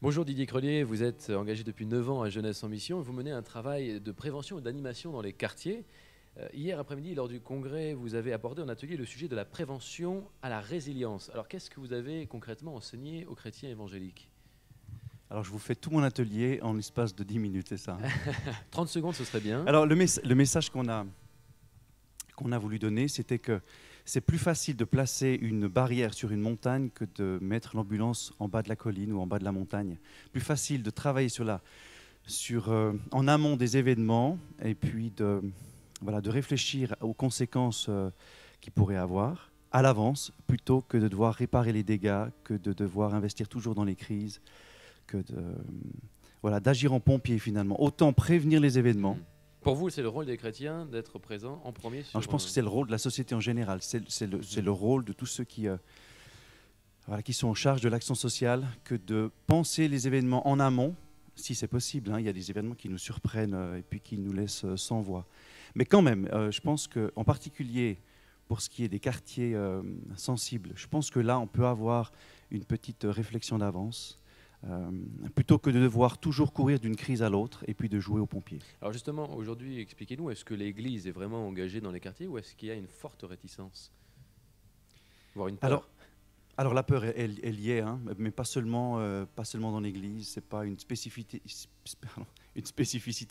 Bonjour Didier Crelier, vous êtes engagé depuis 9 ans à Jeunesse en Mission et vous menez un travail de prévention et d'animation dans les quartiers. Hier après-midi, lors du congrès, vous avez abordé en atelier le sujet de la prévention à la résilience. Alors qu'est-ce que vous avez concrètement enseigné aux chrétiens évangéliques? Alors, je vous fais tout mon atelier en l'espace de 10 minutes, c'est ça, hein? 30 secondes, ce serait bien. Alors, le message qu'on a voulu donner, c'était que c'est plus facile de placer une barrière sur une montagne que de mettre l'ambulance en bas de la colline ou en bas de la montagne. Plus facile de travailler en amont des événements et puis de réfléchir aux conséquences qu'il pourrait avoir à l'avance, plutôt que de devoir réparer les dégâts, que de devoir investir toujours dans les crises, d'agir en pompier finalement. Autant prévenir les événements. Pour vous, c'est le rôle des chrétiens d'être présents en premier sur... Alors, je pense que c'est le rôle de la société en général. C'est le rôle de tous ceux qui sont en charge de l'action sociale, que de penser les événements en amont, si c'est possible, hein. Il y a des événements qui nous surprennent et puis qui nous laissent sans voix. Mais quand même, je pense qu'en particulier pour ce qui est des quartiers sensibles, je pense que là, on peut avoir une petite réflexion d'avance. Plutôt que de devoir toujours courir d'une crise à l'autre et puis de jouer aux pompiers. Alors justement, aujourd'hui, expliquez-nous, est-ce que l'Église est vraiment engagée dans les quartiers ou est-ce qu'il y a une forte réticence, voire une peur? Alors la peur, elle y est, hein, mais pas seulement dans l'Église, c'est pas une spécificité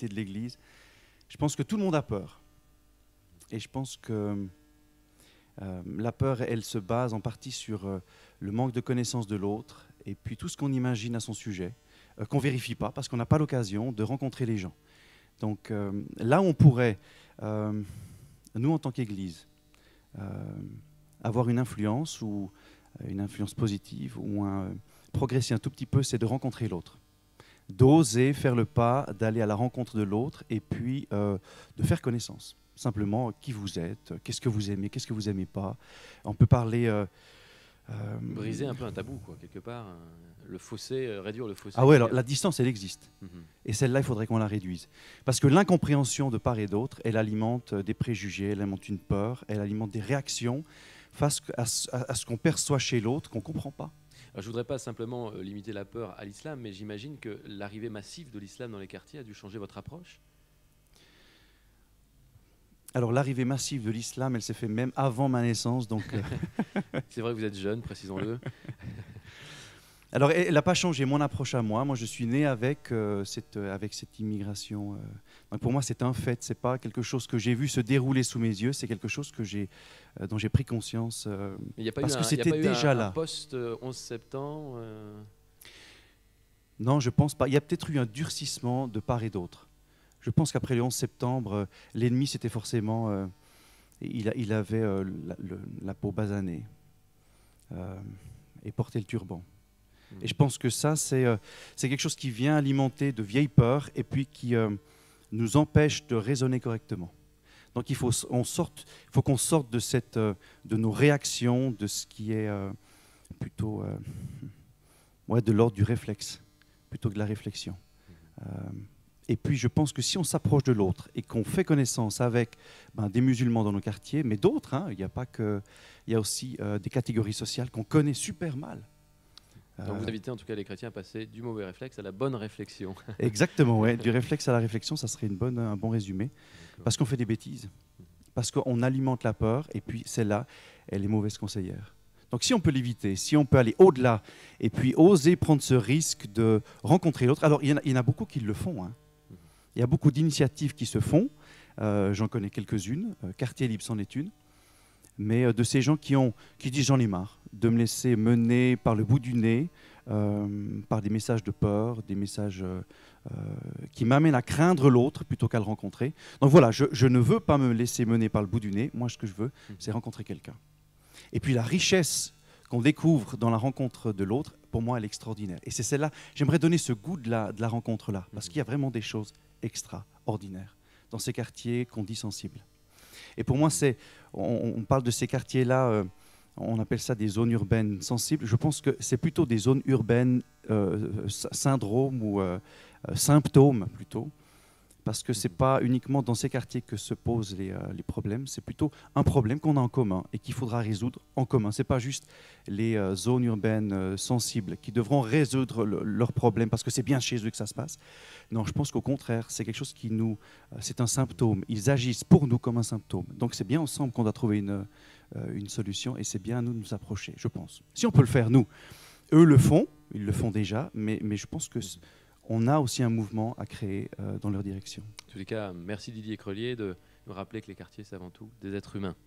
de l'Église. Je pense que tout le monde a peur. Et je pense que la peur, elle se base en partie sur le manque de connaissance de l'autre et puis tout ce qu'on imagine à son sujet, qu'on ne vérifie pas parce qu'on n'a pas l'occasion de rencontrer les gens. Donc là où on pourrait, nous en tant qu'Église, avoir une influence ou une influence positive ou progresser un tout petit peu, c'est de rencontrer l'autre. D'oser faire le pas, d'aller à la rencontre de l'autre et puis de faire connaissance. Simplement, qui vous êtes, qu'est-ce que vous aimez, qu'est-ce que vous n'aimez pas. On peut parler... briser un peu un tabou, quoi, quelque part. Le fossé, réduire le fossé. Ah oui, alors la distance, elle existe. Mhm. Et celle-là, il faudrait qu'on la réduise. Parce que l'incompréhension de part et d'autre, elle alimente des préjugés, elle alimente une peur, elle alimente des réactions face à ce qu'on perçoit chez l'autre, qu'on ne comprend pas. Alors, je ne voudrais pas simplement limiter la peur à l'islam, mais j'imagine que l'arrivée massive de l'islam dans les quartiers a dû changer votre approche. Alors l'arrivée massive de l'islam, elle s'est faite même avant ma naissance. Donc, C'est vrai que vous êtes jeune, précisons-le. Alors elle n'a pas changé mon approche à moi. Moi, je suis né avec cette immigration. Donc, pour moi, c'est un fait. C'est pas quelque chose que j'ai vu se dérouler sous mes yeux. C'est quelque chose dont j'ai pris conscience parce que c'était déjà là. Un post-11 septembre Non, je pense pas. Il y a peut-être eu un durcissement de part et d'autre. Je pense qu'après le 11 septembre, l'ennemi, c'était forcément... il avait la peau basanée et portait le turban. Et je pense que ça, c'est quelque chose qui vient alimenter de vieilles peurs et puis qui nous empêche de raisonner correctement. Donc il faut qu'on sorte de nos réactions, de ce qui est plutôt de l'ordre du réflexe, plutôt que de la réflexion. Et puis je pense que si on s'approche de l'autre et qu'on fait connaissance avec des musulmans dans nos quartiers, mais d'autres, hein, il y a aussi des catégories sociales qu'on connaît super mal. Donc vous invitez en tout cas les chrétiens à passer du mauvais réflexe à la bonne réflexion. Exactement, ouais. Du réflexe à la réflexion, ça serait un bon résumé. Parce qu'on fait des bêtises, parce qu'on alimente la peur, et puis celle-là, elle est mauvaise conseillère. Donc si on peut l'éviter, si on peut aller au-delà, et puis oser prendre ce risque de rencontrer l'autre, alors il y en a beaucoup qui le font, hein. Il y a beaucoup d'initiatives qui se font, j'en connais quelques-unes, Quartier Libre c'en est une, mais de ces gens qui disent j'en ai marre de me laisser mener par le bout du nez, par des messages de peur, des messages qui m'amènent à craindre l'autre plutôt qu'à le rencontrer. Donc voilà, je ne veux pas me laisser mener par le bout du nez, moi ce que je veux, c'est rencontrer quelqu'un. Et puis la richesse qu'on découvre dans la rencontre de l'autre, pour moi, elle est extraordinaire. Et c'est celle-là, j'aimerais donner ce goût de la rencontre-là, parce qu'il y a vraiment des choses extraordinaires dans ces quartiers qu'on dit sensibles. Et pour moi, on parle de ces quartiers-là, on appelle ça des zones urbaines sensibles. Je pense que c'est plutôt des zones urbaines syndromes ou symptômes plutôt, parce que ce n'est pas uniquement dans ces quartiers que se posent les problèmes, c'est plutôt un problème qu'on a en commun et qu'il faudra résoudre en commun. Ce n'est pas juste les zones urbaines sensibles qui devront résoudre leurs problèmes parce que c'est bien chez eux que ça se passe. Non, je pense qu'au contraire, c'est quelque chose qui nous... c'est un symptôme. Ils agissent pour nous comme un symptôme. Donc c'est bien ensemble qu'on doit trouver une solution et c'est bien à nous de nous approcher, je pense. Si on peut le faire, nous. Eux le font, ils le font déjà, mais je pense que... on a aussi un mouvement à créer dans leur direction. En tous les cas, merci Didier Crelier de nous rappeler que les quartiers, c'est avant tout des êtres humains.